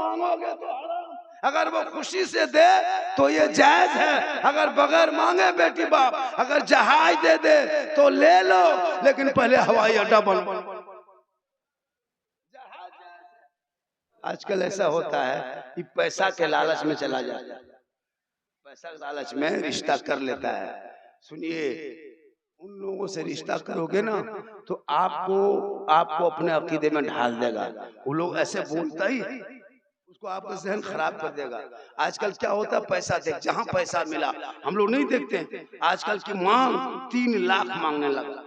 मांगोगे तो हराम, अगर वो खुशी से दे तो ये जायज है। अगर बगैर मांगे बेटी बाप अगर जहाज दे दे तो ले लो, लेकिन पहले हवाई अड्डा बनो। आजकल ऐसा होता है कि पैसा के लालच में चला जाता है, पैसा के लालच में रिश्ता कर लेता है। सुनिए, उन लोगों से रिश्ता करोगे ना तो आपको अपने अकीदे में ढाल देगा। वो लोग ऐसे बोलता ही उसको आपका जहन खराब कर देगा। आजकल क्या होता है, पैसा देख, जहां पैसा मिला, हम लोग नहीं देखते आजकल की मांग 3 लाख मांगने लगा।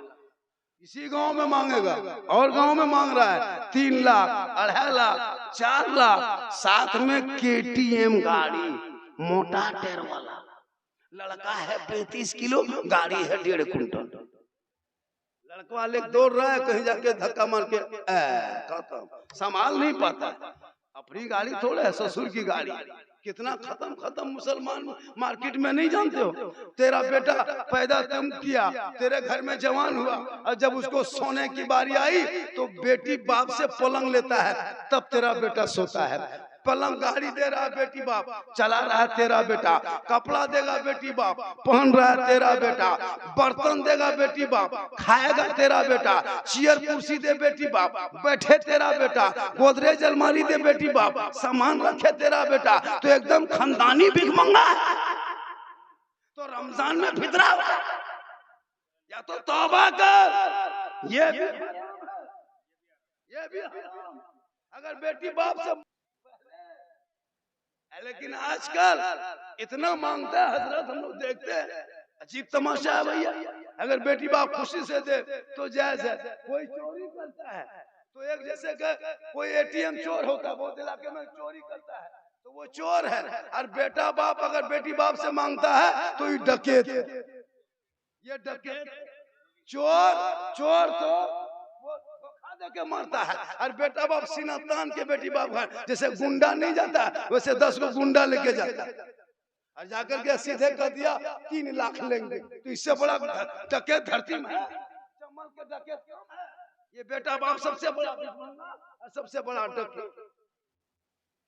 इसी गांव में मांगेगा और गांव में मांग रहा है 3 लाख, 2.5 लाख, 4 लाख, साथ में KTM गाड़ी, मोटा टायर वाला। लड़का है 35 किलो, गाड़ी है 1.5 क्विंटल। लड़का वाले दौड़ रहा है, कहीं जाके धक्का मार के खत्म, संभाल नहीं पाता। अपनी गाड़ी थोड़ा है, ससुर की गाड़ी। कितना खत्म मुसलमान मार्केट में नहीं जानते हो। तेरा बेटा पैदा तुम किया, तेरे घर में जवान हुआ, और जब उसको सोने की बारी आई तो बेटी बाप से पलंग लेता है, तब तेरा बेटा सोता है। पलंग गाड़ी दे रहा है बेटी बाप, चला रहा है तेरा बेटा। कपड़ा देगा बेटी बाप, पहन रहा है तेरा बेटा। बर्तन देगा बेटी बाप, खाएगा तेरा बेटा। चेयर कुर्सी दे बेटी बाप, बैठे तेरा बेटा। गोदरेज अलमारी दे बेटी बाप, सामान रखे तेरा बेटा। तो एकदम खानदानी भिखमंगा है। तो रमजान में फितरा या तो तौबा कर। ये भी अगर बेटी बाप से, लेकिन आजकल इतना मांगता है हजरत, हम लोग देखते हैं। अजीब तमाशा है भैया। अगर बेटी बाप खुशी से दे तो जायज है। कोई चोरी करता है तो एक जैसे कोई ATM चोर होता है, बहुत इलाके में चोरी करता है तो वो चोर है। और बेटा बाप अगर बेटी बाप से मांगता है तो ये डकैत है। ये डकैत चोर तो के मारता है। और बेटा बाप सीना तान के बेटी बाप है, जैसे गुंडा नहीं जाता वैसे 10 को गुंडा लेके जाता है। और जाकर के सीधे कह दिया 3 लाख लेंगे। तो इससे बड़ा डकैत धरती में है? जमल के डकैत कम है। ये बेटा बाप सबसे बड़ा और सबसे बड़ा डकैत।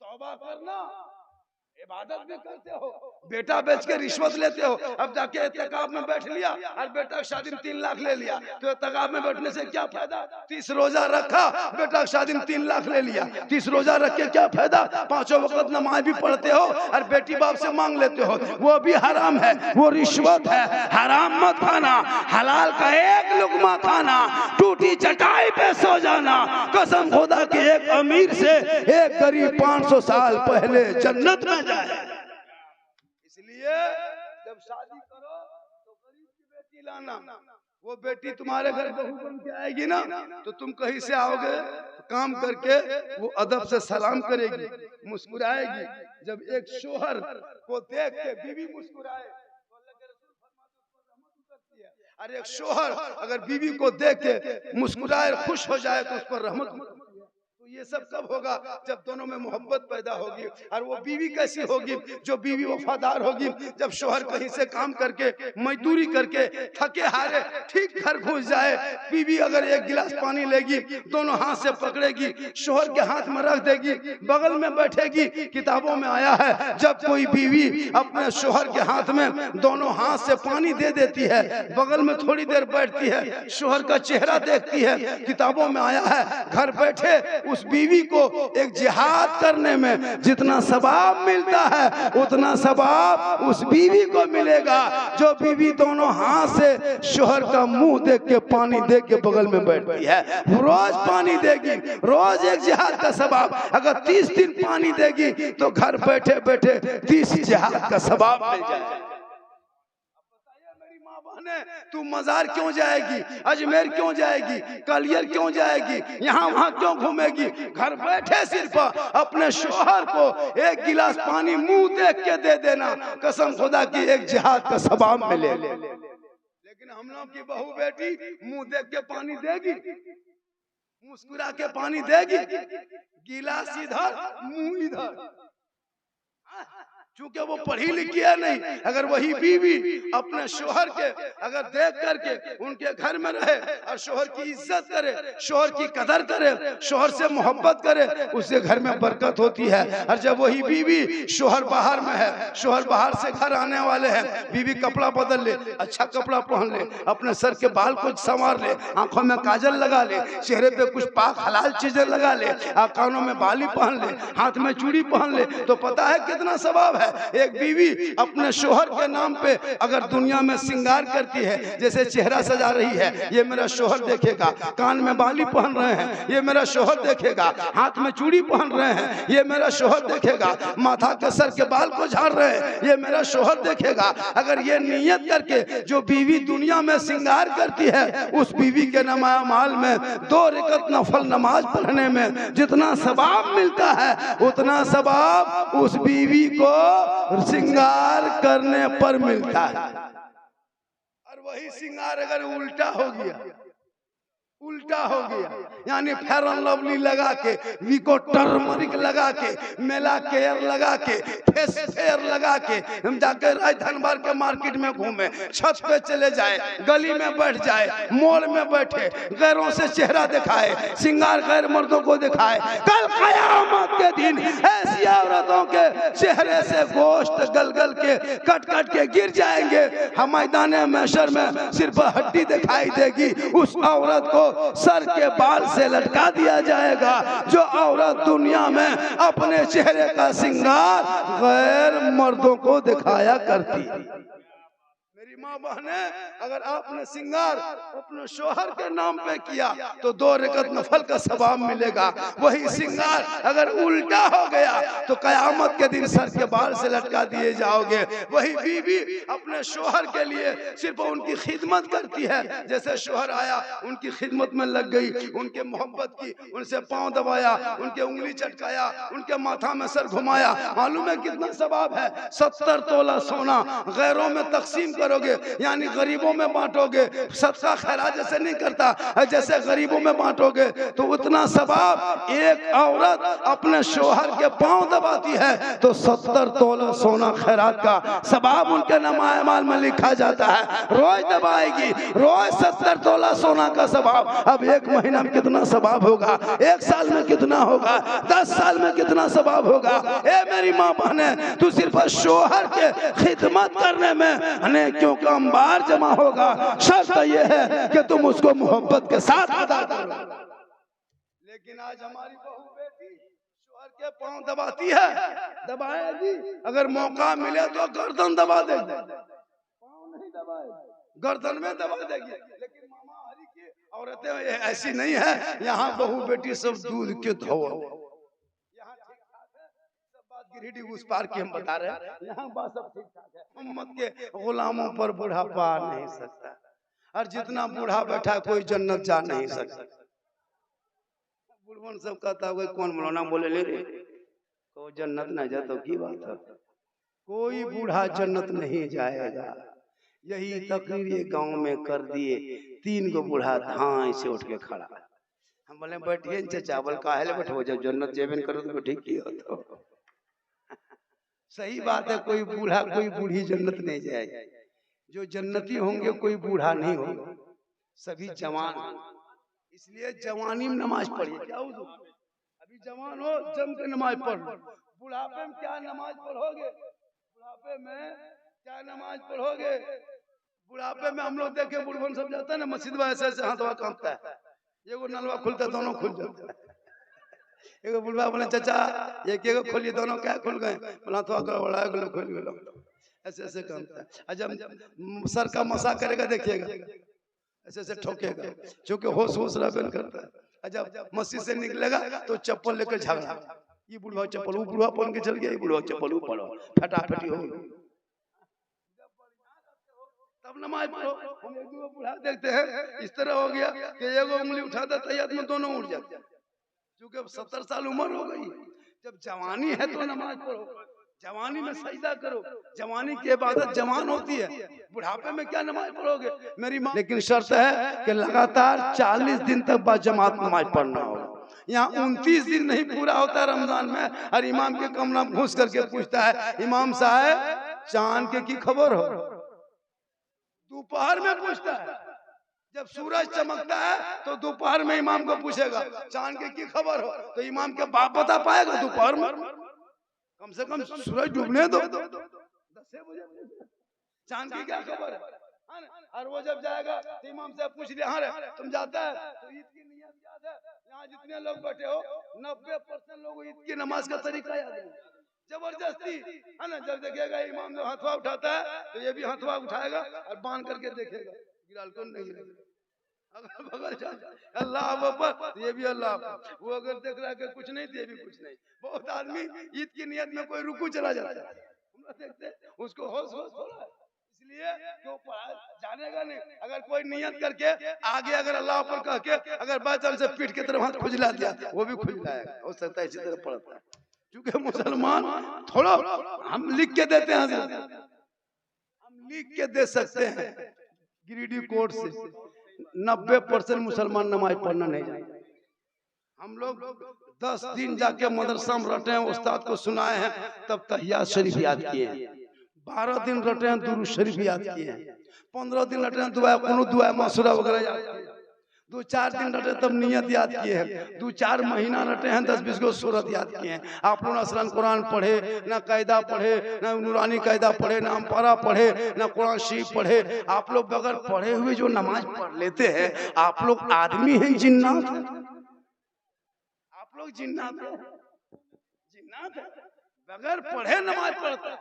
तौबा करना, इबादत भी करते हो, बेटा बेच के रिश्वत लेते हो। अब जाके एतकाब में बैठ लिया और बेटा की शादी में 3 लाख ले लिया, तो एतकाब में बैठने से क्या फायदा? 30 रोजा रखा, बेटा की शादी में 3 लाख ले लिया। 30 रोजा रख के क्या फायदा? 5 वक्त नमाज भी पढ़ते हो और बेटी बाप से मांग लेते हो, वो भी हराम है, वो रिश्वत है। हराम मत खाना, हलाल का एक लुकमा खाना, टूटी चटाई पे सो जाना। कसम खुदा के एक अमीर से एक गरीब 500 साल पहले जन्नत में। इसलिए जब शादी करो तो गरीब की बेटी लाना। वो बेटी तुम्हारे घर बहू बन के आएगी ना, तो तुम कहीं से आओगे तो काम करके वो अदब से सलाम करेगी, मुस्कुराएगी। जब एक शोहर को देख के बीवी मुस्कुराए तो अल्लाह के रसूल फरमाते हैं उसको रहमत उतरती है। और एक शोहर अगर बीवी को देख के मुस्कुराए खुश हो जाए तो उस पर रहमत। तो ये सब कब होगा? जब दोनों में मोहब्बत पैदा होगी। और वो बीवी कैसी होगी? जो बीवी वफादार होगी। जब शोहर कहीं से काम करके मजदूरी करके थके हारे ठीक घर घुस जाए, बीवी अगर 1 गिलास पानी लेगी, दोनों हाथ से पकड़ेगी, शोहर के हाथ में रख देगी, बगल में बैठेगी। किताबों में आया है जब कोई बीवी अपने शोहर के हाथ में दोनों हाथ से पानी दे देती है, बगल में थोड़ी देर बैठती है, शोहर का चेहरा देखती है, किताबों में आया है घर बैठे उस बीवी को एक जिहाद करने में जितना सवाब मिलता है उतना सवाब उस बीवी को मिलेगा जो बीवी दोनों हाथ से शोहर का मुंह देख के पानी दे के बगल में बैठती है। रोज पानी देगी, रोज एक जिहाद का सवाब। अगर 30 दिन पानी देगी तो घर बैठे बैठे 30 जिहाद का सवाब मिल जाएगा। तू मजार क्यों जाएगी, अजमेर क्यों जाएगी, कलियर क्यों जाएगी, यहाँ वहाँ क्यों घूमेगी? घर बैठे सिर्फ अपने शोहर को 1 गिलास पानी मुंह देख के दे देना, कसम खुदा की एक जिहाद का सवाब मिले। लेकिन हम लोग की बहू बेटी मुंह देख के पानी देगी, मुस्कुरा के पानी देगी, गिलास इधर मुंह इधर, क्योंकि वो पढ़ी लिखी है नहीं। अगर वही बीवी अपने शोहर के अगर देख करके उनके घर में रहे और शोहर की इज्जत करे, शोहर की कदर करे, शोहर से मोहब्बत करे, उसके घर में बरकत होती है। और जब वही बीवी शोहर बाहर में है, शोहर बाहर से घर आने वाले हैं, बीवी कपड़ा बदल ले, अच्छा कपड़ा पहन ले, अपने सर के बाल को संवार ले, आंखों में काजल लगा ले, चेहरे पे कुछ पाक हलाल चीजें लगा ले, कानों में बाली पहन ले, हाथ में चूड़ी पहन ले, तो पता है कितना सवाब है। एक बीवी अपने शोहर के नाम पे अगर दुनिया में श्रृंगार करती है, जैसे चेहरा सजा रही है, ये मेरा शोहर देखेगा, कान में बाली पहन रहे हैं, ये मेरा शोहर देखेगा, हाथ में चूड़ी पहन रहे हैं, ये मेरा शोहर देखेगा, माथा के सर के बाल को झाड़ रहे हैं, ये मेरा शोहर देखेगा। अगर ये नियत करके जो बीवी दुनिया में श्रृंगार करती है, उस बीवी के नमाज में 2 रकात नफल नमाज पढ़ने में जितना सवाब मिलता है, उतना सवाब उस बीवी को श्रृंगार करने पर मिलता है। और वही श्रृंगार अगर उल्टा हो गया, उल्टा हो गया, यानी फेयर एंड लवली लगा के, विको टर्मरिक लगा के, मेला केयर लगा के, फेस फेयर लगा के हम जाकर राजधानी के मार्केट में घूमे, छत पे चले जाए, गली में बैठ जाए, मॉल में बैठे, गैरों से चेहरा दिखाए, श्रृंगार गैर मर्दों को दिखाए, कल कयामत के दिन ऐसी औरतों के चेहरे से गोश्त गल गल के कट कट के गिर जाएंगे। हम मैदान महशर में सिर्फ हड्डी दिखाई देगी, उस औरत को सर के बाल से लटका दिया जाएगा। जो औरत दुनिया में अपने चेहरे का श्रृंगार गैर मर्दों को दिखाया करती। मेरी माँ बहने, अगर आपने श्रृंगार अपने शोहर के नाम पे किया तो 2 रकात नफल का सवाब मिलेगा। वही श्रृंगार अगर उल्टा हो गया तो कयामत के दिन सर के बाल से लटका दिए जाओगे। वही बीवी अपने शोहर के लिए सिर्फ उनकी खिदमत करती है, जैसे शोहर आया उनकी खिदमत में लग गई, उनके मोहब्बत की, उनसे पांव दबाया, उनके उंगली चटकाया, उनके माथा में सर घुमाया। मालूम है कितना सवाब है? 70 तोला सोना गैरों में तकसीम करोगे, यानी गरीबों में बांटोगे, सदका खैरात जैसे नहीं करता, जैसे गरीबों में बांटोगे तो उतना सवाब। एक औरत अपने शोहर के पांव दबाती है तो 70 तोला सोना खैरात का सवाब उनके नमाए माल में लिखा जाता है। रोज दबाएगी, रोज 70 तोला सोना का सवाब। अब 1 महीना में कितना सवाब होगा, 1 साल में कितना होगा, 10 साल में कितना सवाब होगा। ए मेरी माँ बहने, तू सिर्फ शोहर के खिदमत करने में क्यों का अंबार जमा होगा, शर्त यह है कि तुम उसको मोहब्बत के साथ अदा करो। लेकिन आज हमारी बहू बेटी शोहर के पांव दबाती है, दबाएगी, अगर मौका मिले तो गर्दन दबा देगी, पांव नहीं दबाएगी, गर्दन में दबा देगी। लेकिन मामा हरी की औरतें ऐसी नहीं है, यहाँ बहू बेटी सब दूध के धोआ। गिरिडीह उस पार की हम बता रहे हैं, यहाँ बात सब ठीक ठाक है। उम्मत के गुलामों पर बुढ़ापा आ नहीं सकता, और जितना बूढ़ा बैठा कोई जन्नत जा नहीं सकता। बुढ़वन सब कहता है कौन मौलाना बोले ले रे, कोई जन्नत न जा तो की बात है, कोई बूढ़ा जन्नत नहीं जाएगा। यही तकरीर ये गांव में कर दिए, 3 गो बूढ़ा धाई से उठ के खड़ा। हम बोले बैठिए चाचा, बोल काहे बैठो, जब जन्नत जेबन करो तो ठीक ही हो। सही बात है, कोई बूढ़ा कोई बूढ़ी जन्नत नहीं जाएगी। जो जन्नती होंगे कोई बूढ़ा नहीं होगा, सभी जवान। इसलिए जवानी में नमाज पढ़िए। क्या हुजूर, अभी जवान हो जम के नमाज पढ़ लो। बुढ़ापे में क्या नमाज पढ़ोगे, बुढ़ापे में क्या नमाज पढ़ोगे। बुढ़ापे में हम लोग देखे बुढ़वन सब जाता है ना मस्जिद में, ऐसे ऐसे हाथवा कांपता है, एगो नलवा खुलता है, दोनों खुल जाता है। एगो बुढ़वा बोले चाचा एक एगो खोलिए, दोनों क्या खुल गए, बोला तो बड़ा खुल गए, ऐसे ऐसे कांपता है। जब सर का मसा करेगा देखिएगा, ऐसे ऐसे ठोकेगा, क्योंकि होश होश रहबे करता है। जब मस्जिद से निकलेगा तो चप्पल लेकर झगड़ा, ये बुढ़वा चप्पल, वो बुढ़वा पहन के चल गया, ये बुढ़वा चप्पल वो पड़ो, फटाफटी हो गई। तब नमाज पढ़ो। हम एक दो बुढ़ा देखते हैं इस तरह हो गया कि एगो उंगली उठाता तैयार में दोनों उठ जाते, क्योंकि अब 70 साल उम्र हो गई। जब जवानी है तो नमाज पढ़ो, जवानी में सजदा करो, जवानी की इबादत जवान होती है। बुढ़ापे में क्या नमाज पढ़ोगे मेरी माँ। लेकिन शर्त है कि लगातार 40 दिन तक बाद जमात नमाज पढ़ना होगा, यहाँ 29 दिन नहीं पूरा होता रमजान में और इमाम के कमरा में घुस करके पूछता है, इमाम साहब चांद के की खबर हो? दोपहर में पूछता है, जब सूरज चमकता है तो दोपहर में इमाम को पूछेगा चांद के की खबर हो, तो इमाम के बाप बता पाएगा दोपहर में? कम से कम सूरज डूबने दो, 10 बजे चांद की क्या खबर है? और वो जब जाएगा तो इमाम से पूछ लिया, हाँ रे तुम जाता है तो ईद की नियत याद है? यहाँ जितने लोग बैठे हो 90% लोग ईद की नमाज का तरीका याद है। जबरदस्ती है ना, जब देखेगा इमाम जब हथवा उठाता है तो ये भी हथवा उठाएगा और बांध करके देखेगा, गिराल कौन नहीं गिरेगा। अगर बगल जाता अल्लाह अकबर तो ये भी अल्लाह, वो अगर देख रहा है कुछ नहीं तो ये भी कुछ नहीं। बहुत आदमी ईद की नियत में कोई रुकू चला जाता है, हम देखते उसको होश थोड़ा है, इसलिए क्यों पढ़ा जानेगा नहीं। अगर कोई नियत करके आगे अगर अल्लाह पर कह के अगर बात से पीठ की तरफ हाथ खुजला दिया वो भी खुजलाएगा, हो सकता है इसी तरह पढ़ता है। क्योंकि मुसलमान थोड़ा हम लिख के देते हैं, हम लिख के दे सकते हैं गिरिडीह कोर्ट से 90% मुसलमान नमाज पढ़ना नहीं जानते। हम लोग 10 दिन जाके मदरसा में रटे हैं, उस्ताद को सुनाए हैं, तब तहियात शरीफ याद किए हैं। 12 दिन रटे हैं, दुरूद शरीफ याद किए हैं। 15 दिन रटे हैं, दुआ कुनूत दुआ मासूरा वगैरह याद किए हैं। 2-4 दिन रटे तब नियत याद किए हैं। 2-4 महीना रटे हैं, 10-20 को सूरत याद किए हैं। आप लोग असलन कुरान पढ़े ना, कायदा पढ़े ना, नूरानी कायदा पढ़े ना, अम्पारा पढ़े ना, कुरान शरीफ पढ़े। आप लोग बगैर पढ़े हुए जो नमाज पढ़ लेते हैं, आप लोग आदमी हैं जिन्नात? आप लोग जिन्नात हैं? जिन्नात हैं, बगैर पढ़े नमाज पढ़ता है।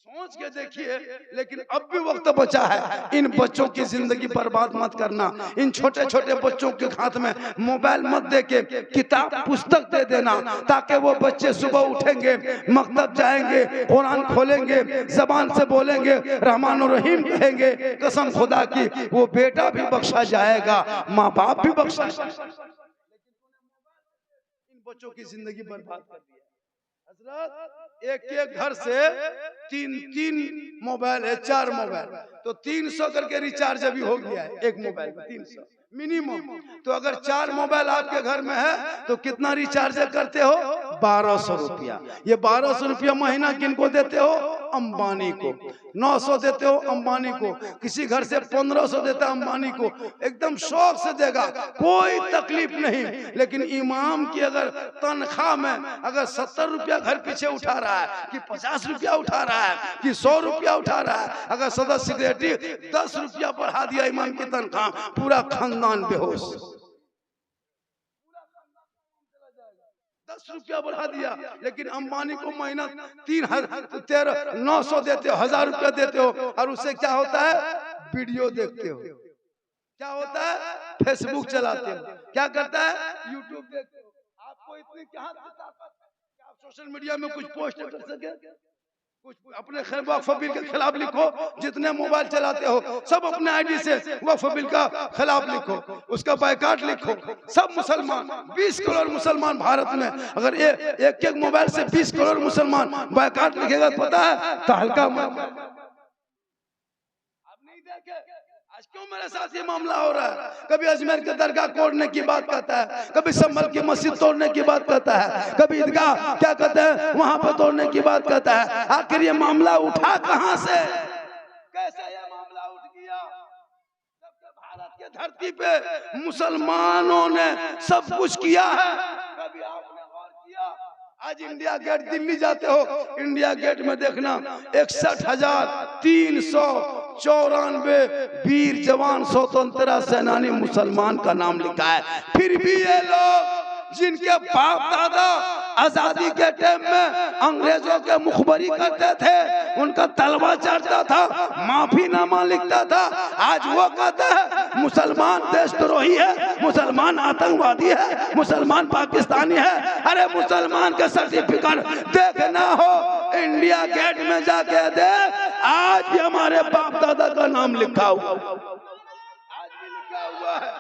सोच के देखिए, लेकिन अब भी वक्त बचा है। इन बच्चों की जिंदगी बर्बाद मत करना। इन छोटे छोटे बच्चों के हाथ में मोबाइल मत दे के किताब पुस्तक दे देना, ताकि वो बच्चे सुबह उठेंगे, मकतब जाएंगे, कुरान खोलेंगे, जबान से बोलेंगे, रहमान और रहीम कहेंगे, कसम खुदा की वो बेटा भी बख्शा जाएगा, माँ बाप भी बख्शा जाएगा। इन बच्चों की जिंदगी बर्बाद कर दी है। हजरत एक घर से 3 मोबाइल है, 4 मोबाइल, तो 300 करके रिचार्ज अभी हो गया है एक मोबाइल में, 300 मिनिमम। तो अगर 4 मोबाइल आपके घर में है तो कितना रिचार्ज करते हो? 1200 रुपया। ये 1200 रुपया महीना किनको देते हो? अंबानी को। 900 देते हो अंबानी को। किसी घर से 1500 देता अंबानी को, एकदम शौक से देगा, कोई तकलीफ नहीं। लेकिन इमाम की अगर तनख्वाह में अगर 70 रुपया घर पीछे उठा रहा है, कि 50 रुपया उठा रहा है, कि 100 रुपया उठा रहा है, अगर सदस्य सेक्रेटरी 10 रुपया बढ़ा दिया इमाम की तनख्वाह, पूरा खानदान बेहोश। 10 रुपया बढ़ा दिया। लेकिन अंबानी को महीना 900 देते हो, 1000 रुपया देते हो, और उससे क्या होता है? वीडियो देखते हो। क्या होता है? फेसबुक चलाते हो। क्या करता है? यूट्यूब देखते हो। आपको इतनी क्या आप सोशल मीडिया में कुछ पोस्ट कर सके? कुछ अपने वक्फ बिल के खिलाफ लिखो। जितने मोबाइल चलाते हो सब अपने आईडी से वक्फ बिल का खिलाफ लिखो, उसका बायकाट लिखो। सब मुसलमान 20 करोड़ मुसलमान भारत में, अगर एक मोबाइल से 20 करोड़ मुसलमान बायकाट लिखेगा, पता है तो हल्का आप नहीं देखे। आज क्यों मेरे साथ ये मामला हो रहा है? कभी अजमेर के दरगाह तोड़ने की बात करता है, कभी संभल की मस्जिद तोड़ने की बात करता है, कभी ईदगाह क्या कहते हैं वहां पर तोड़ने की बात करता है। आखिर ये मामला उठा कहां से? कैसे ये मामला उठ गया? भारत की धरती पे मुसलमानों ने सब कुछ किया है, कभी आपने गौर किया? आज इंडिया गेट दिल्ली जाते हो, इंडिया गेट में देखना 61,394 वीर जवान स्वतंत्रता सेनानी मुसलमान का नाम लिखा है। फिर भी ये लोग जिनके बाप दादा आजादी के टाइम में अंग्रेजों के मुखबरी करते थे, उनका तलवा चढ़ता था, माफीनामा लिखता था, आज वो कहता है मुसलमान देशद्रोही है, मुसलमान आतंकवादी है, मुसलमान पाकिस्तानी है। अरे मुसलमान का सर्टिफिकेट देखना हो इंडिया गेट में जाके दे, आज भी हमारे बाप दादा का नाम लिखा हुआ, आज भी लिखा हुआ है।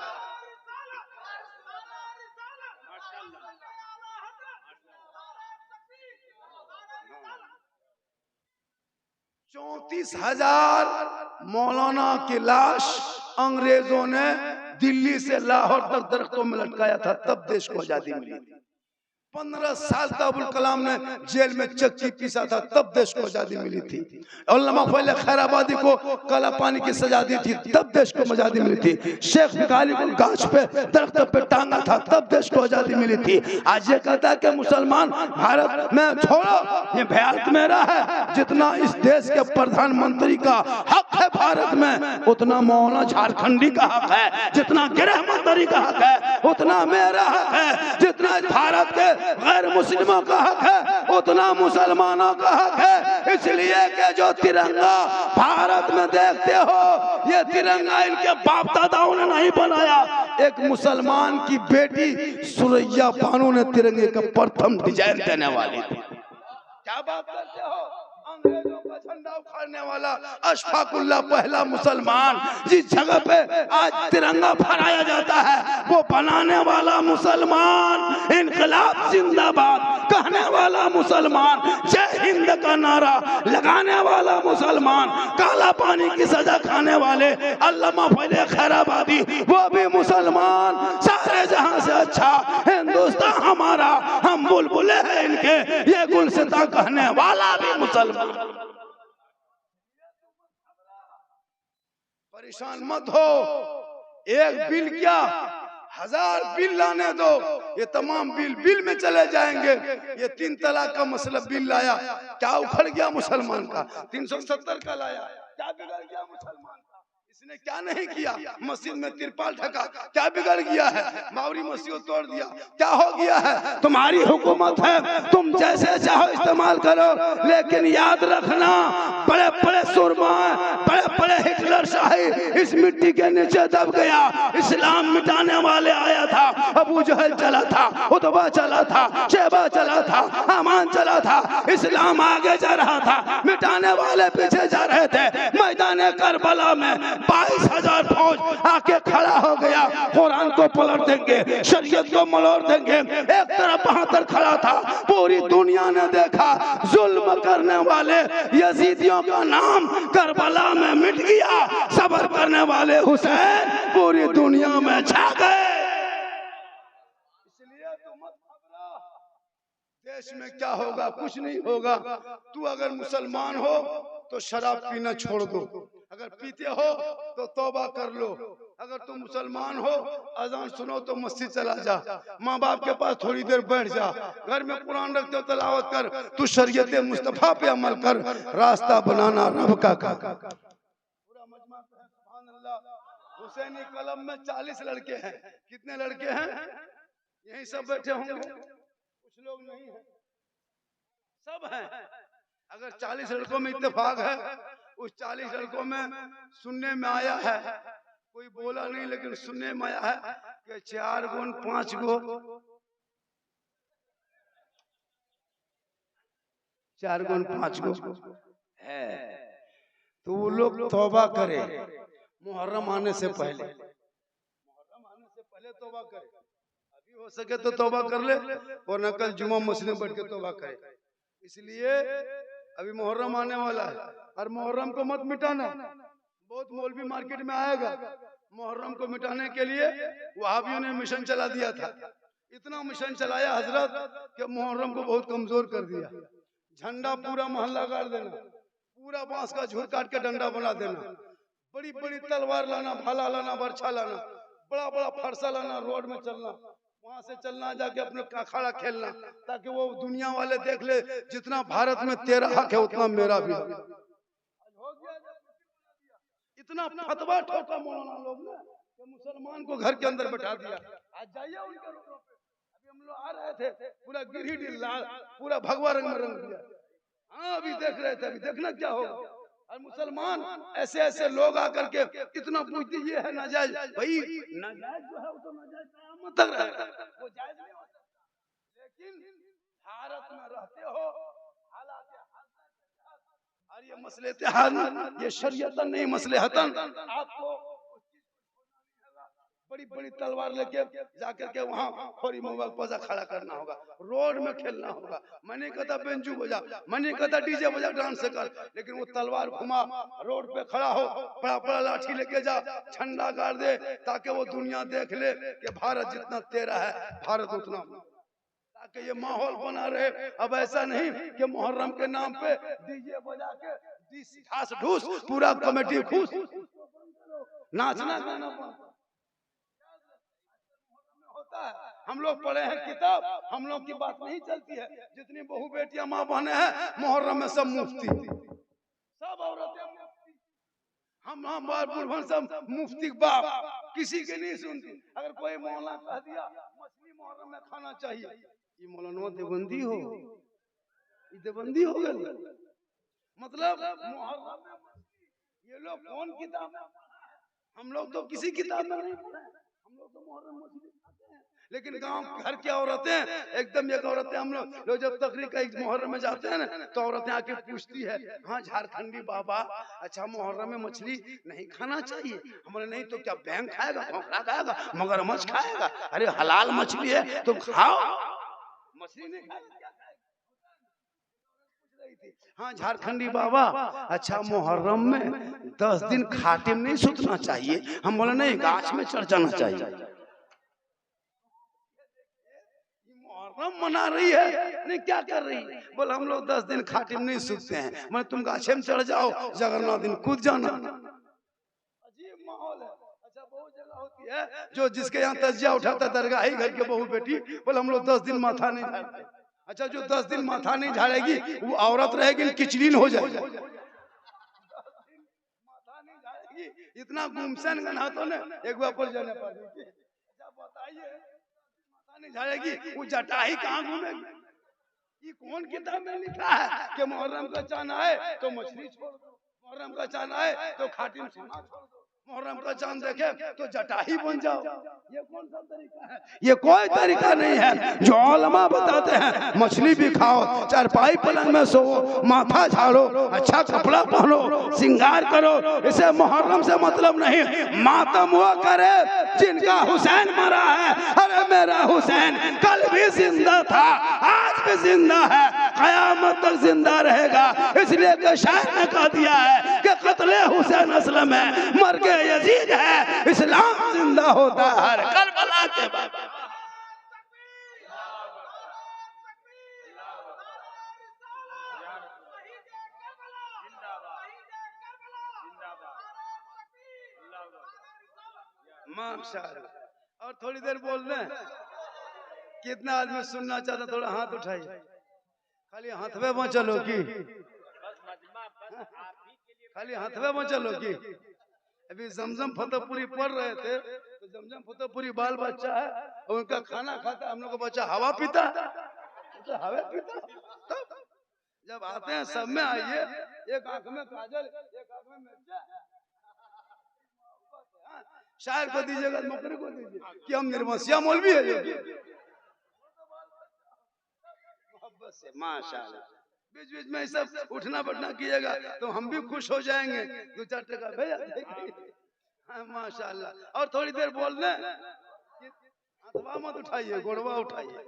34,000 मौलाना की लाश अंग्रेजों ने दिल्ली से लाहौर तक दरख्तों में लटकाया था, तब देश को आजादी मिली थी। 15 साल तक अबुल कलाम ने जेल में चक्की पीसा था, तब देश को आजादी मिली थी। अल्लामा फजल खैराबादी को काला पानी की सजा दी थी, तब देश को आजादी मिली थी। शेख भिखारी को गाछ पे दरख्त पे टांगा था, तब देश को आजादी मिली थी। आज ये कहता है कि मुसलमान भारत में छोड़ो, ये भारत मेरा है। जितना इस देश के प्रधानमंत्री का हक है भारत में, उतना मौलाना झारखंडी का हक है। जितना गृह मंत्री का हक है, उतना मेरा हक है। जितना भारत के गैर मुस्लिमों का हक है, उतना मुसलमानों का हक है। इसलिए कि जो तिरंगा भारत में देखते हो, ये तिरंगा इनके बाप दादाओं ने नहीं बनाया। एक मुसलमान की बेटी सुरैया बानो ने तिरंगे का प्रथम डिजाइन देने वाली थी। क्या बात करते हो? अंग्रेजों का झंडा उखाड़ने वाला अशफाकुल्लाह पहला मुसलमान। जिस जगह पे आज तिरंगा फहराया जाता है, वो बनाने वाला मुसलमान, इनकलाब जिंदाबाद कहने वाला मुसलमान, जय हिंद का नारा लगाने वाला मुसलमान, काला पानी की सजा खाने वाले अल्लामा फजल खैराबादी, वो भी मुसलमान। सारे जहां से अच्छा हिंदुस्तान हमारा, हम बुलबुले हैं इनके, ये गुलसिता कहने वाला भी मुसलमान। परेशान मत हो, एक बिल क्या 1000 बिल लाने दो, ये तमाम बिल में चले जाएंगे। ये 3 तलाक का मसला बिल लाया, क्या उखड़ गया मुसलमान का? 370 का लाया, क्या बिगड़ गया मुसलमान का? इसने क्या नहीं किया? मस्जिद में तिरपाल ढका, क्या बिगड़ गया है? बाबरी मस्जिद को तोड़ दिया, क्या हो गया है? तुम्हारी हुकूमत है, तुम जैसे चाहो इस्तेमाल करो, लेकिन याद रखना बड़े बड़े सुरमा, बड़े बड़े हिटलर शाही इस मिट्टी के नीचे दब गया। इस्लाम मिटाने वाले आया था, अबू जहल चला था, उतबा चला था, शेबा चला था, हमान चला था। इस्लाम आगे जा रहा था, मिटाने वाले पीछे जा रहे थे। मैदान करबला में 22,000 फौज आके खड़ा हो गया। कुरान को पलट देंगे, शरीयत को मरोड़ देंगे। एक तरफ बहादुर खड़ा था, पूरी दुनिया ने देखा जुल्म करने वाले यजीदियों का नाम करबला में मिट गया। सब्र करने वाले हुसैन पूरी दुनिया में छा गए। इसलिए तो मत घबरा, देश में क्या होगा? कुछ नहीं होगा। तू अगर मुसलमान हो तो शराब पीना छोड़ दो, अगर पीते हो तो तौबा कर लो। अगर तुम मुसलमान हो, अजान सुनो तो मस्जिद चला जा, माँ बाप के पास थोड़ी देर बैठ जा, घर में कुरान रखते हो तलावत कर, तू शरीयत मुस्तफा पे अमल कर। रास्ता बनाना रब का पूरा मजमा है। सुभान अल्लाह। हुसैनी कलम में 40 लड़के हैं। कितने लड़के हैं? यही सब बैठे होंगे, कुछ लोग नहीं है, सब हैं। अगर 40 लड़कों में इत्तेफाक है, उस 40 लड़कों में सुनने में आया है, कोई बोला नहीं लेकिन सुनने में आया है कि 4 गुण 5 गो 4 गुण 5 गो है। तो वो लोग तौबा करे मुहर्रम आने से पहले, तौबा करे। अभी हो सके तो तौबा कर ले, वरना कल जुमा मस्जिद में बैठ के तौबा करे। इसलिए अभी मुहर्रम आने वाला है, और मुहर्रम को मत मिटाना। बहुत मौलवी मार्केट में आएगा, मुहर्रम को मिटाने के लिए वहाबियों ने मिशन चला दिया था। इतना मिशन चलाया हजरत कि मुहर्रम को बहुत कमजोर कर दिया। झंडा पूरा मोहल्ला गाड़ देना, पूरा बांस का झूर काट के डंडा बना देना, बड़ी बड़ी तलवार लाना, भाला लाना, बर्छा लाना, बड़ा बड़ा फरसा लाना, रोड में चलना, वहां से चलना जाके अपने अखाड़ा खेलना, ताकि वो दुनिया वाले देख ले जितना भारत में तेरा हक है उतना मेरा भी। इतना फतवा ठोका मौलाना लोग ने कि मुसलमान को घर के अंदर बैठा दिया। आज जाइए उनके रोडों पे, अभी हम लोग आ रहे थे, पूरा गिरहिटी लाल, पूरा भगवा रंग में रंग दिया। हाँ अभी देख रहे थे, अभी देखना क्या होगा। और मुसलमान ऐसे ऐसे लोग आकर के इतना पूछते ये है नाजायज। भाई नाजायज जो है वो तो नाजायज कयामत तक रहेगा, वो जायज नहीं होता। लेकिन भारत में रहते हो, हालात और ये मसले इत्तेहाद, ये शरीयतन नहीं मसले हतन। आपको बड़ी बड़ी तलवार लेके जाकर के वहाँ होरी मोबाइल पौधा खड़ा करना होगा, रोड में खेलना होगा। मैं नहीं कहता बेंजू बजा, मैं नहीं कहता डीजे बजा, डांस कर, लेकिन वो तलवार घुमा, रोड पे खड़ा हो, बड़ा बड़ा लाठी लेके जा, झंडा गाड़ दे, ताकि वो दुनिया देख ले कि भारत जितना तेरा है, भारत उतना, ताकि ये माहौल बना रहे। अब ऐसा नहीं कि मुहर्रम के नाम पे डीजे बजा के घास ढूस पूरा कमेटी खुश, नाचना गाना होता है। हम लोग पढ़े हैं किताब, हम लोग की बात नहीं चलती है। जितनी बहू बेटियां माँ बहने हैं मुहर्रम में सब मुफ्ती, सब औरतें मुफ्ती, हम बुढ़वन सब मुफ्ती बाप, किसी की नहीं सुनती। अगर कोई मौलाना कह दिया मछली मुहर्रम में खाना चाहिए, ये मौलाना देवबंदी हो, ये देवबंदी हो गई। मतलब मुहर्रम में ये लोग कौन किताब, हम लोग तो किसी किताब में नहीं पढ़े, हम लोग तो मुहर्रम मछली खाते हैं। लेकिन गांव घर की औरतें एकदम, एक औरतें हम लोग जब तकरीर का मुहर्रम में जाते हैं ना, तो औरतें आके पूछती है, हाँ झारखंडी बाबा, अच्छा मुहर्रम में मछली नहीं खाना चाहिए? हमने नहीं तो क्या बैंग खाएगा, खोखला खाएगा, मगरमच्छ खाएगा? अरे हलाल मछली है तो खाओ, मछली नहीं खाएगा। हाँ झारखंडी बाबा, अच्छा मुहर्रम में 10 दिन खाटे में नहीं सुतना चाहिए? हम बोले नहीं, गाछ में चढ़ जाना चाहिए। मुहर्रम मना रही है, नहीं क्या कर रही है? बोले हम लोग 10 दिन खाटे में नहीं सूखते हैं। मैं तुम गाछे में चढ़ जाओ, जगन्नाथ दिन कूद जाना। अजीब माहौल है। अच्छा बहुत जगह होती है जो जिसके यहाँ तजिया उठाता दरगाह ही घर के बहू बेटी, बोले हम लोग 10 दिन माथा नहीं झाड़ते। अच्छा जो 10 दिन माथा नहीं झाड़ेगी वो औरत रहेगी, किचड़ीन हो जाएगी। 10 दिन माथा नहीं झाड़ेगी, इतना गुमसन गन हाथों ने एक बार पर जाने पर। अच्छा बताइए, माथा नहीं झाड़ेगी वो जटाही कहाँ घूमेगी? ये कौन किताब में लिखा है कि मुहर्रम का चांद आए तो मछली छोड़ दो, मुहर्रम का चांद आए तो खाटिम सोना छोड़ दो, मुहर्रम का चांद देखे तो जटाही बन जाओ? ये कौन सा तरीका है? ये कोई तरीका नहीं है। जो उलमा बताते हैं मछली भी खाओ, चारपाई पलंग में सो, माथा झाड़ो, अच्छा कपड़ा पहनो, श्रृंगार करो, इसे मुहर्रम से मतलब नहीं। मातम वो करे जिनका हुसैन मरा है। अरे मेरा हुसैन कल भी जिंदा था, आज भी जिंदा है, कयामत तक जिंदा रहेगा। इसलिए कि शायर ने कह दिया है कि कत्ले हुसैन असलम है, मर के यजीद है, इस्लाम जिंदा होता है हर करबला के बाद। माशाअल्लाह। और थोड़ी देर बोल दें, कितना आदमी सुनना चाहता, थोड़ा हाथ उठाइए। खाली हाथवे में चलो की, खाली हाथवे में चलो की। अभी जमजम फतेहपुरी पढ़ रहे थे, तो जमजम फतेहपुरी बाल बच्चा है, उनका खाना खाता, हम लोग का बच्चा हवा पीता, तो हवा पीता। तो जब आते हैं सब में आइए, एक आंख में काजल, एक आंख में मिर्चा। शायर को दीजिएगा, नौकरी को दीजिए कि हम निर्वंशिया मौलवी है। मोहब्बत से माशाअल्लाह, बीच बीच में सब उठना बैठना कीजिएगा तो हम भी खुश हो जाएंगे। 2-4 टका भेजा हाँ माशाअल्लाह। और थोड़ी देर बोल दें, हाथवा मत उठाइए, गोड़वा उठाइए।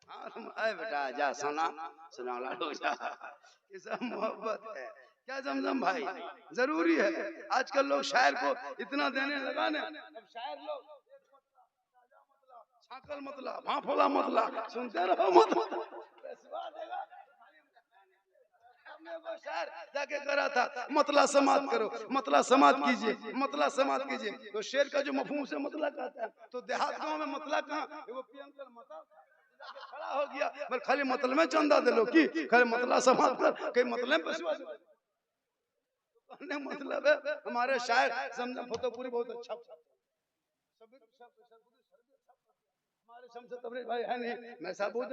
हाँ बेटा जा सोना सुना लाडो जा, ये सब मोहब्बत है। क्या जमजम भाई जरूरी है। आजकल लोग शायर को इतना देने लगा ना, अब शायर लोग छाकल मतला, भाफोला मतला, सुनते रहो मत। शायर जाके करा था मतला समात करो, मतला समात कीजिए, मतला समात कीजिए। तो शेर का जो मफहूम से मतला कहता है, तो देहात गांव में मतला कहाँ, वो पियंकर मता खड़ा हो गया, पर खाली मतल में चंदा दे लो की, खाली मतला समात कर, कहीं मतले पे मतलब है। हमारे शायर जमजम फतेहपुरी बहुत अच्छा, हमारे शमसे तबरेज़ भाई है नहीं, मैं सब बहुत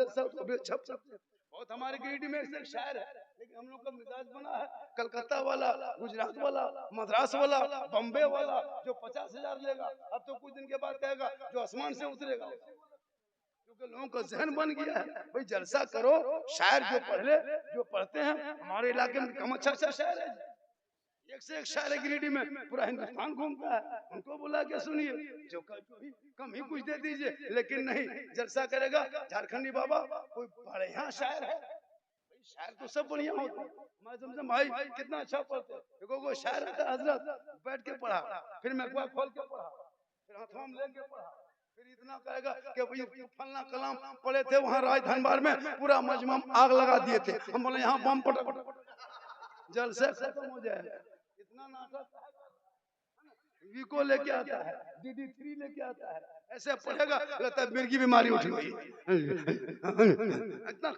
हमारे गिरिडीह में एक शायर है, लेकिन हम लोग का मिजाज बना है कलकत्ता वाला, गुजरात वाला, मद्रास वाला, बम्बे वाला, जो 50,000 लेगा अब तो कुछ दिन के बाद कहेगा जो आसमान से उतरेगा। क्योंकि लोगों का जहन बन गया है भाई जलसा करो, शायर जो पढ़ ले, जो पढ़ते हैं हमारे इलाके में कम अच्छा शायर है। एक से एक शायर गिरिडीह में पूरा हिंदुस्तान घूमता है। उनको बोला क्या सुनिए जो कम ही कुछ दे दीजिए, लेकिन नहीं, जलसा करेगा झारखंडी बाबा कोई बढ़िया शायर है। शायर तो सब बढ़िया होते हैं, मैं जमजम भाई कितना अच्छा पढ़ते हैं। देखो वो शायर आता है हजरत, बैठ के पढ़ा, फिर मैं अखबार खोल के पढ़ा, फिर हाथों में लेके पढ़ा, फिर इतना कहेगा कि भाई फलना कलाम पढ़े थे वहां राजधनबार में, पूरा मजमा आग लगा दिए थे। हम बोले यहाँ बम पट जलसे खत्म हो जाएगा। इतना नाटक वीको लेके आता है, DD3 लेके आता है, ऐसे पढ़ेगा लगता है मिर्गी बीमारी उठ गई। इतना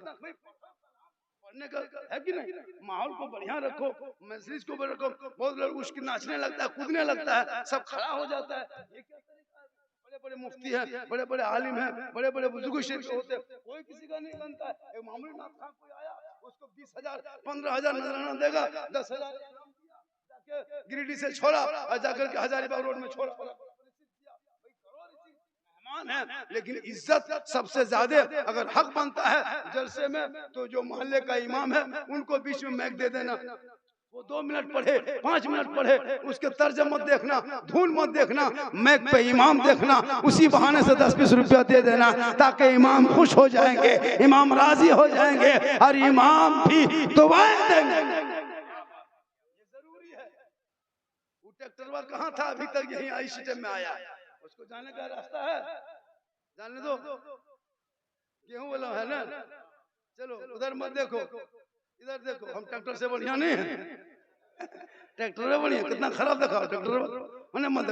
पढ़ने का है कि नहीं? माहौल को बढ़िया रखो, मैसेज को रखो। बहुत लोग उसकी नाचने लगता है, कूदने लगता है, सब खड़ा हो जाता है। ये क्या तरीका है? बड़े बड़े मुफ्ती हैं, बड़े बड़े आलिम हैं, बड़े बड़े बुजुर्ग शरीफ होते हैं, कोई किसी का नहीं बनता है। एक मामूली नाथ खान कोई आया, उसको 20,000 15,000 नजराना देगा, 10,000 गिरिडीह से छोड़ा और जाकर के हजारीबाग रोड में छोड़ा। मेहमान है, लेकिन इज्जत सबसे ज्यादा अगर हक बनता है जलसे में, तो जो मोहल्ले का इमाम है उनको बीच में मैक दे देना। वो 2 मिनट पढ़े, 5 मिनट पढ़े, उसके तर्ज मत देखना, धुन मत देखना, मैक पे इमाम देखना। उसी बहाने से 10-20 रुपया दे देना, ताकि इमाम खुश हो जाएंगे, इमाम राजी हो जाएंगे और इमाम भी दुआएं देंगे। ट्रैक्टर कहाँ था अभी तक, यही आई सिस्टम में आया। उसको जाने का रास्ता है, जाने दो। गेहूं वाला है ना, चलो उधर मत देखो, इधर देखो। हम ट्रैक्टर से बढ़िया नहीं है, ट्रैक्टर बढ़िया, कितना खराब देखा ट्रैक्टर मैंने मत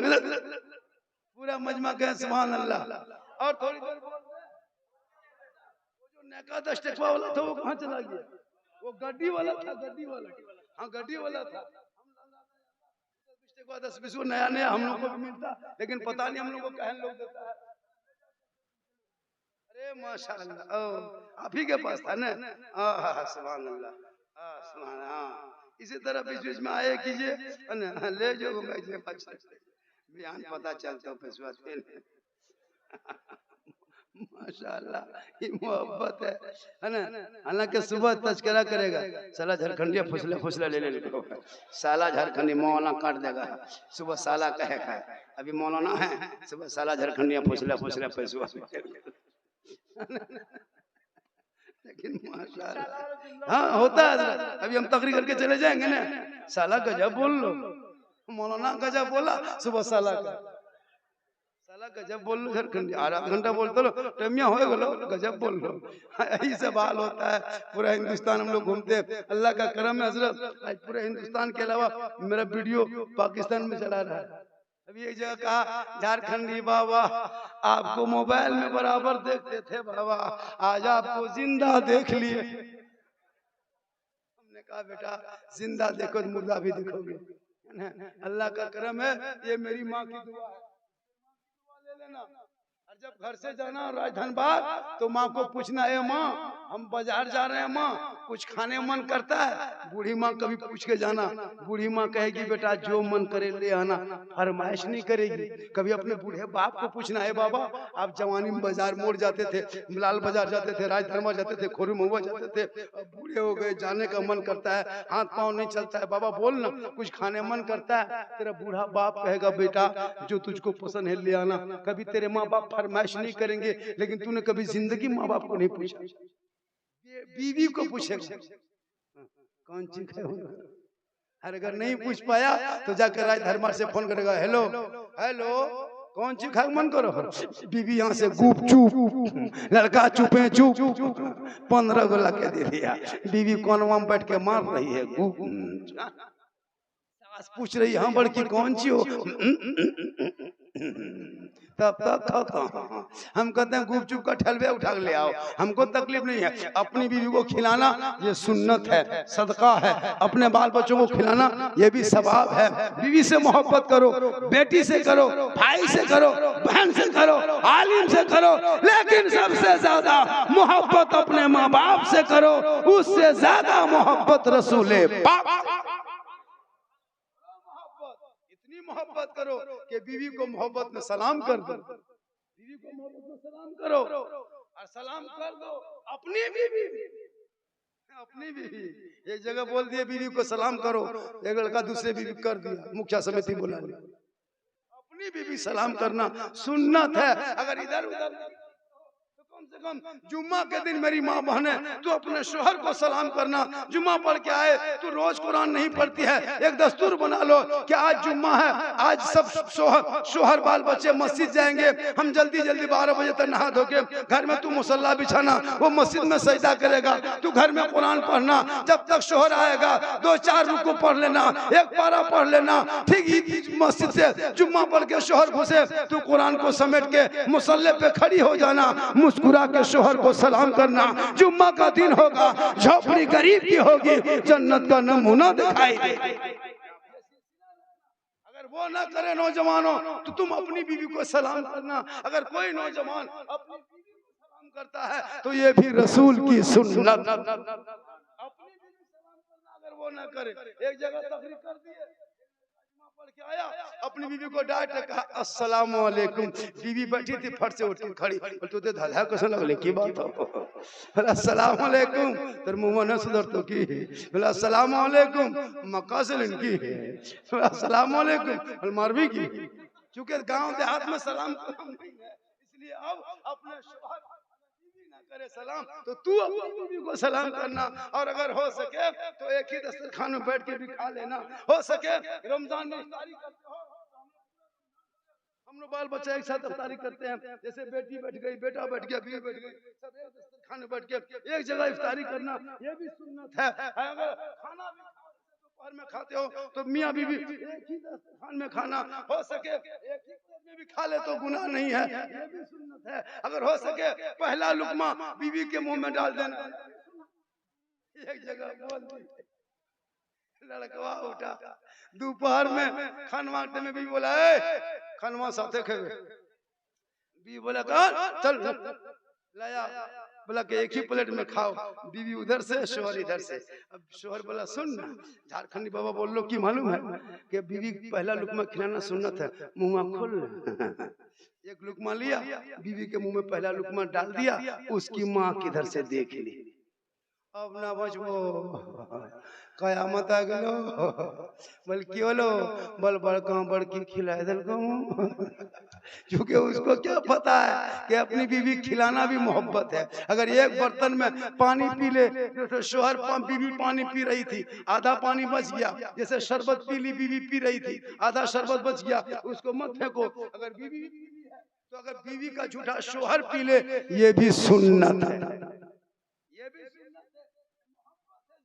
पूरा मजमा कहे सुभान अल्लाह। और थोड़ी देर वो जो नेका 10 टकवा वाला था वो कहाँ चला गया? वो गड्डी वाला था, गड्डी वाला, हाँ गड्डी वाला था। 10-20 नया नया हम लोग को भी मिलता, लेकिन पता नहीं हम लोग को कहने लोग देता है। अरे माशाअल्लाह, आप ही के पास था ना? सुभान अल्लाह, सुभान। हाँ, इसी तरह बीच बीच में आए कीजिए, ले जो बयान पता चलता पैसा माशाअल्लाह, ये मोहब्बत है ना। हालांकि सुबह तस्करा करेगा, साला झारखंडिया फुसला फुसला ले लेगा, साला झारखंडी मौलाना काट देगा। सुबह साला कहेगा, अभी मौलाना है, सुबह साला झारखंडिया फुसला फुसला पैसा। लेकिन माशाअल्लाह हाँ होता है। अभी हम तकरीर करके चले जाएंगे ना, साला गजब बोल लो, मौलाना गजब बोला, सुबह साला का गजब बोल लो, झारखंडी आधा घंटा बोलते लो, टमिया हो गजब बोल लो। यही सब हाल होता है। पूरा हिंदुस्तान हम लोग घूमते हैं, अल्लाह का करम है हजरत। आज पूरे हिंदुस्तान के अलावा मेरा वीडियो पाकिस्तान में चला रहा है। अभी एक जगह कहा, झारखंडी बाबा आपको मोबाइल में बराबर देखते थे बाबा, आज आपको जिंदा देख लिए। हमने कहा बेटा जिंदा देखो तो मुर्दा भी देखोगे। अल्लाह का करम है, ये मेरी माँ की दुआ है। और जब घर से जाना राजधनबाग तो माँ को पूछना, है माँ हम बाजार जा रहे हैं माँ, कुछ खाने मन करता है? बूढ़ी माँ कभी पूछ के जाना, बूढ़ी माँ कहेगी बेटा जो मन करे ले आना, फरमाइश नहीं करेगी। कभी अपने बूढ़े बाप को पूछना, है बाबा आप जवानी में बाजार मोड़ जाते थे, लाल बाजार जाते थे, राजधनबाग जाते थे, खोरू महुआ जाते थे, अब बूढ़े हो गए, जाने का मन करता है, हाथ पाँव नहीं चलता है, बाबा बोल ना कुछ खाने मन करता है। तेरा बूढ़ा बाप कहेगा बेटा जो तुझको पसंद है ले आना। कभी तेरे माँ बाप फरमाइश नहीं करेंगे, लेकिन तूने कभी जिंदगी माँ बाप को नहीं पूछा, ये बीवी को पूछेगा कौन चीज है। और अगर नहीं पूछ पाया तो जाकर राजधर्मा से फोन करेगा, हेलो हेलो कौन चीज खाए मन करो? बीवी यहाँ से गुप चुप, लड़का चुपे चुप, 15 गो ला के दे दिया। बीवी कोनवा में बैठ के मार रही है, पूछ रही है हाँ बड़की कौन सी हो? तब तक हम कहते हैं गुपचुप का ठलवे उठा ले आओ, हमको तकलीफ नहीं है। अपनी बीवी को खिलाना ये सुन्नत है, सदका है। अपने बाल बच्चों को खिलाना ये भी सवाब है। बीवी से मोहब्बत करो, बेटी से करो, भाई से करो, बहन से करो, आलिम से करो, लेकिन सबसे ज्यादा मोहब्बत अपने माँ बाप से करो, उससे ज्यादा मोहब्बत रसूले पाक। मोहब्बत करो कि बीवी को मोहब्बत में सलाम कर दो, बीवी को मोहब्बत में सलाम करो और सलाम कर दो अपनी बीवी अपनी बीवी एक जगह बोल दिए बीवी को सलाम करो, एक लड़का दूसरे बीवी कर दिया, मुखिया समिति बुला ली। अपनी बीवी सलाम करना सुन्नत है। अगर इधर उधर कम से कम जुम्मा के दिन मेरी माँ बहने तू अपने शोहर को सलाम करना। जुम्मा पढ़ के आए, तू रोज कुरान नहीं पढ़ती है, एक दस्तूर बना लो कि आज जुम्मा है, आज सब शोहर बाल बच्चे मस्जिद जाएंगे, हम जल्दी जल्दी 12 बजे तक नहा धो के घर में तू मुसल्ला बिछाना, वो मस्जिद में सजदा करेगा, तू घर में कुरान पढ़ना। जब तक शोहर आएगा 2-4 रुकू पढ़ लेना, एक पारा पढ़ लेना। ठीक मस्जिद से जुम्मा पढ़ के शोहर घुसे, तू कुरान को समेट के मुसल्ले पे खड़ी हो जाना, मुस्कुरा के शोहर को सलाम करना। जुम्मा का दिन होगा, झोपड़ी गरीब की होगी, जन्नत का नमूना दिखाई दे। अगर वो ना करे नौजवानों तो तुम अपनी बीवी को सलाम करना। अगर कोई नौजवान अपनी बीवी को सलाम करता है तो ये भी रसूल की सुन्नत। अपनी बीवी को सलाम करना, अगर वो ना करे, एक जगह तकरीर कर दिए, पढ़ के आया, अपनी बीवी को डांट कहा अस्सलाम वालेकुम। बीवी बैठी थी, फट से उठ के खड़ी, तो ते धधा कैसे लगले की बात हो, अस्सलाम वालेकुम, तेरे मुंह में सुधर तो की, बोला अस्सलाम वालेकुम, मक्का से इनकी है, अस्सलाम वालेकुम मरवी की। क्योंकि गांव देहात में सलाम नहीं है, इसलिए अब अपने शोहर करे सलाम तो तू अपनी बीवी को सलाम करना। और अगर हो सके तो एक ही दस्तरखान में बैठ के भी खा लेना। हो सके रमजान में इफ्तारी करते हो, हम लोग बाल बच्चा एक साथ इफ्तारी करते हैं, जैसे बेटी बैठ गई, बेटा बैठ गया, बीवी बैठ गई, सब एक दस्तरखान में बैठ के एक जगह इफ्तारी करना, ये भी सुन्नत है। अगर खाना भी दोपहर में खाते हो तो मियाँ बीवी एक ही दस्तरखान में खाना, हो सके एक ही में भी खा ले तो गुनाह नहीं है, ये भी सुन्नत है। अगर हो सके पहला लुकमा बीवी के मुंह में डाल देना। एक जगह बोल दी, लड़कवा उठा दोपहर में खानवा में भी बोला खानवा साथे खेवे, बीवी बोला कहा चल लाया, बोला कि एक ही प्लेट में खाओ, बीवी उधर से शोहर इधर से। अब शोहर बोला सुन ना, झारखंडी बाबा बोल लो कि मालूम है कि बीवी पहला लुकमा खिलाना सुन्नत है, मुंह खोल एक लुकमा लिया, बीवी के मुंह में पहला लुकमा डाल दिया, उसकी माँ किधर से देख ली, अब ना बचबो, कयामत आ गलो, बोल क्यों बोलो, बोल बड़का बड़की खिलाए दल को, क्योंकि उसको क्या पता है कि अपनी बीवी खिलाना भी मोहब्बत है। अगर एक बर्तन में पानी पी ले, जैसे शोहर बीवी पानी पी रही थी, आधा पानी बच गया, जैसे शरबत पी ली, बीवी पी रही थी, आधा शरबत बच गया, उसको मत फेंको। अगर बीवी तो अगर बीवी का झूठा शोहर पी ले, ये भी सुन्नत है, ये भी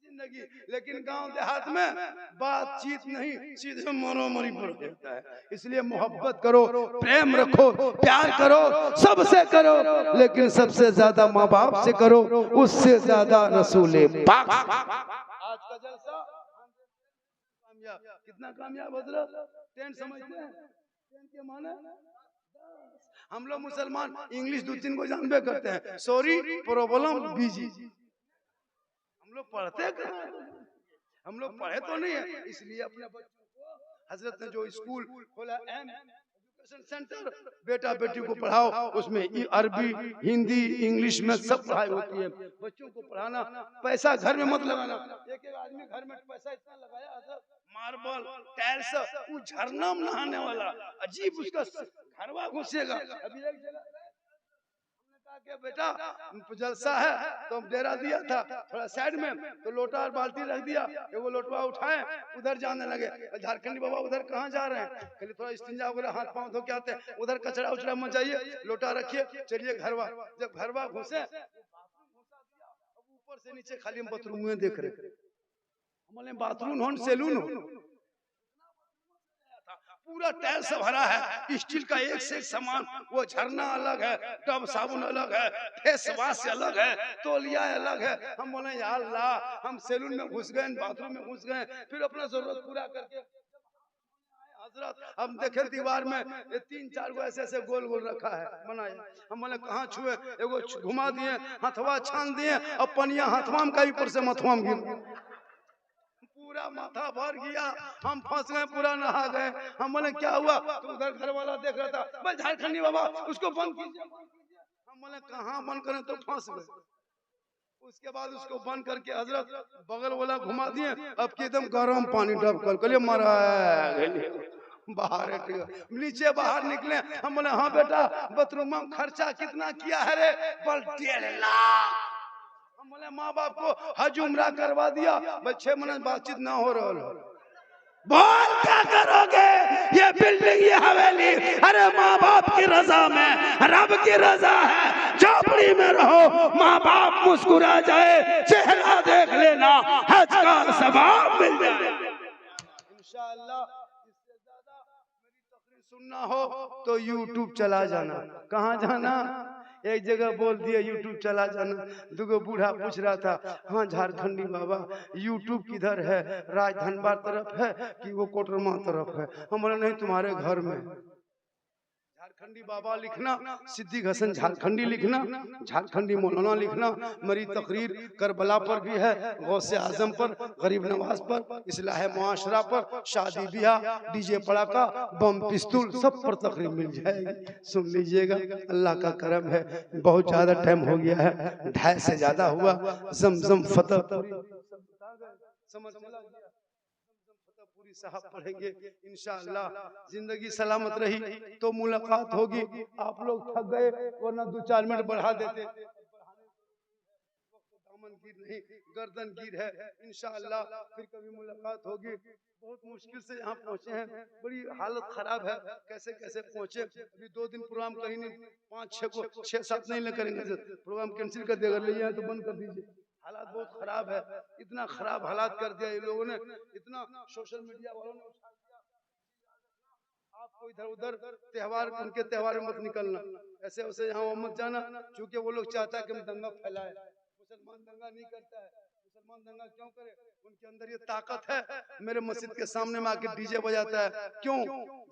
जिंदगी। लेकिन गांव देहात में बातचीत नहीं, सीधे मरोमरी पर होता है। इसलिए मोहब्बत करो, प्रेम रखो, प्यार करो, सबसे करो, लेकिन सबसे ज्यादा माँ बाप से करो, उससे ज्यादा रसूले पाक। आज का जलसा कामयाब, कितना कामयाब हजरत, टेंट समझते हैं, टेंट के माने हम लोग मुसलमान इंग्लिश 2-3 को जानबे करते हैं, सॉरी प्रॉब्लम बिजी, हम लोग पढ़ते कहाँ, हम लोग पढ़े तो नहीं है। इसलिए अपने बच्चों को हजरत ने जो स्कूल खोला एम एजुकेशन सेंटर, बेटा बेटी को पढ़ाओ, उसमें अरबी हिंदी इंग्लिश में सब पढ़ाई होती है। बच्चों को पढ़ाना, पैसा घर में मत लगाना। एक एक आदमी घर में पैसा इतना लगाया हजरत, मार्बल टाइल्स, वो झरना में नहाने वाला अजीब, उसका घरवा घुसेगा। अभी एक जगह के बेटा जलसा है तो डेरा दिया था थोड़ा साइड में, तो लोटा और बाल्टी रख दिया, वो लोटवा उठाए उधर जाने लगे। झारखंडी बाबा उधर कहाँ जा रहे हैं, खाली थोड़ा इस्तिंजा वगैरह हाथ पांव धो के आते हैं, उधर कचरा उचरा मत जाइए, लोटा रखिए, चलिए घरवा। जब घरवा घुसे ऊपर से नीचे खाली हम बाथरूम में देख रहे, हमारे बाथरूम हो सैलून हो, पूरा टाइल्स भरा है, स्टील का एक से एक सामान, वो झरना अलग है, टब साबुन अलग है, फेस वॉश अलग है, तौलिया अलग है। हम बोले या अल्लाह, हम सैलून में घुस गए, बाथरूम में घुस गए, फिर अपना जरूरत पूरा करके हजरत हम देखे दीवार में 3-4 गो ऐसे ऐसे गोल गोल रखा है बनाया। हम बोले कहाँ छुए, एगो घुमा दिए, हथवा छान दिए, अब पनिया हथवा का ऊपर से मथवा में गिर, पूरा माथा भर गया, हम फंस गए, पूरा नहा गए। हम बोले क्या हुआ, तो उधर घर वाला देख रहा था, बस झारखंडी बाबा उसको बंद कीजिए। हम बोले कहाँ बंद करें, तो फंस गए। उसके बाद उसको बंद करके हजरत बगल वाला घुमा दिए, अब के एकदम गर्म पानी डब कर कलिए मारा बाहर नीचे बाहर निकले। हम बोले हाँ बेटा बाथरूम में खर्चा कितना किया है रे? बल 1.5 लाख। हम बोले माँ बाप को हज उम्रा करवा दिया, बस 6 महीने बातचीत ना हो रहा। बोल क्या करोगे? ये बिल्डिंग ये हवेली, अरे माँ बाप की रजा में, रब की रजा है। झोपड़ी में रहो, माँ बाप मुस्कुरा जाए, चेहरा देख लेना, हज का सवाब मिल जाए इंशाअल्लाह। इससे ज्यादा मेरी तकरीर सुनना हो तो यूट्यूब चला जाना। कहाँ जाना? एक जगह बोल दिया यूट्यूब चला जाना। दुगो बूढ़ा पूछ रहा था, हाँ झारखंडी बाबा यूट्यूब किधर है? राजधनबाद तरफ है कि वो कोटरमा तरफ है? हम बोले नहीं, तुम्हारे घर में। झारखंडी बाबा लिखना, सिद्दीक हसन झारखंडी लिखना, झारखंडी मौलाना लिखना। मेरी तकरीर करबला पर भी है, गौसे आजम पर, गरीब नवाज पर, इस्लाह मुआशरा पर, शादी ब्याह, डीजे पड़ाका, बम पिस्तूल, सब पर तकरीर मिल जाएगी। सुन लीजिएगा, अल्लाह का करम है। बहुत ज्यादा टाइम हो गया है, 2.5 से ज्यादा हुआ। जमजम फतेह पूरी साहब पढ़ेंगे इंशाअल्लाह। जिंदगी सलामत रही तो मुलाकात होगी। आप लोग थक गए वरना 2-4 मिनट बढ़ा देते। दामन गिर नहीं, गर्दन गिर है इंशाअल्लाह। फिर कभी मुलाकात होगी। बहुत मुश्किल से यहाँ पहुँचे हैं, बड़ी हालत खराब है। कैसे कैसे पहुँचे? अभी 2 दिन प्रोग्राम कहीं नहीं, 5-6 नहीं करेंगे। प्रोग्राम कैंसिल कर दिया, अगर ले तो बंद कर दीजिए। हालात बहुत खराब है, इतना खराब हालात कर दिया ये लोगों ने, इतना सोशल मीडिया वालों ने उठा दिया। आपको इधर उधर त्योहार, उनके त्योहार में मत निकलना, ऐसे वैसे यहाँ मत जाना, क्योंकि वो लोग चाहता है कि हम दंगा फैलाए। मुसलमान दंगा नहीं करता है। मुसलमान दंगा क्यों करे? उनके अंदर ये ताकत है। मेरे मस्जिद के सामने में आके डीजे बजाता है, क्यों?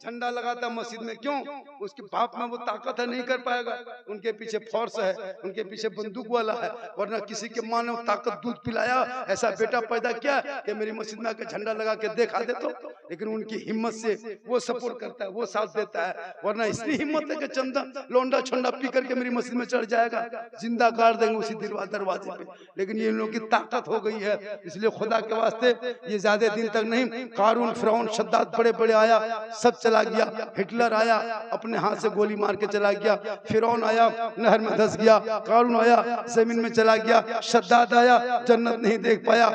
झंडा लगाता है मस्जिद में, क्यों? उसकी बाप में वो ताकत है, नहीं कर पाएगा। उनके पीछे फोर्स है, उनके पीछे बंदूक वाला है। वरना किसी के माँ ने ताकत दूध पिलाया, ऐसा बेटा पैदा किया कि मेरी मस्जिद में आके झंडा लगा के देखा दे तो। लेकिन उनकी हिम्मत से वो सपोर्ट करता है, वो साथ देता है। वरना इसलिए हिम्मत है कि चंदा लोंडा छोंडा पी करके मेरी मस्जिद में चढ़ जाएगा, जिंदा गाड़ देंगे उसी दरवाजे पे। लेकिन ये लोगों की ताकत हो गई है, इसलिए खुदा के वास्ते ये ज्यादा दिन तक नहीं। कारून, फिरौन, शद्दाद बड़े बड़े आया, सब चला गया। हिटलर आया, अपने हाथ से गोली मार के चला गया। फिरौन आया, नहर में धंस गया। कारून आया, जमीन में चला गया। शद्दाद आया, जन्नत नहीं देख पाया।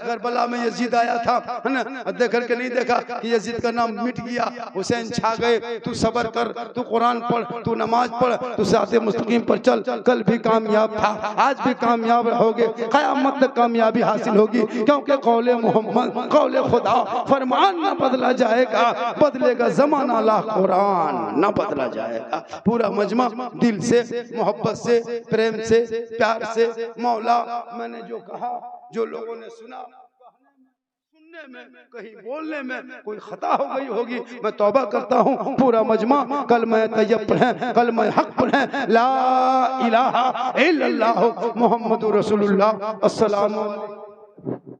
करबला में यजीद आया था, है ना, देख करके नहीं देखा कि यजीद का नाम मिट गया। हुसैन छा गए। तू सब्र कर, तू कुरान पढ़, तू नमाज पढ़, तू सिराते मुस्तकीम पर चल। कल भी कामयाब था, आज भी कामयाब होगे, क़यामत तक कामयाबी हासिल होगी। क्योंकि कौले मोहम्मद, कौले खुदा, फरमान न बदला जाएगा, बदलेगा जमाना ला कुरान न बदला जाएगा। पूरा मजमा दिल से, मोहब्बत से, प्रेम से, प्यार से, मौला मैंने जो कहा, जो लोगों ने सुना, सुनने में, कहीं बोलने में कोई खता हो गई होगी, मैं तौबा करता हूँ। पूरा मजमा कलमा तैयब पढ़ें, कलमा हक पढ़ें, ला इलाहा इल्लल्लाह मुहम्मदुर रसूलुल्लाह। अस्सलामु अलैकुम।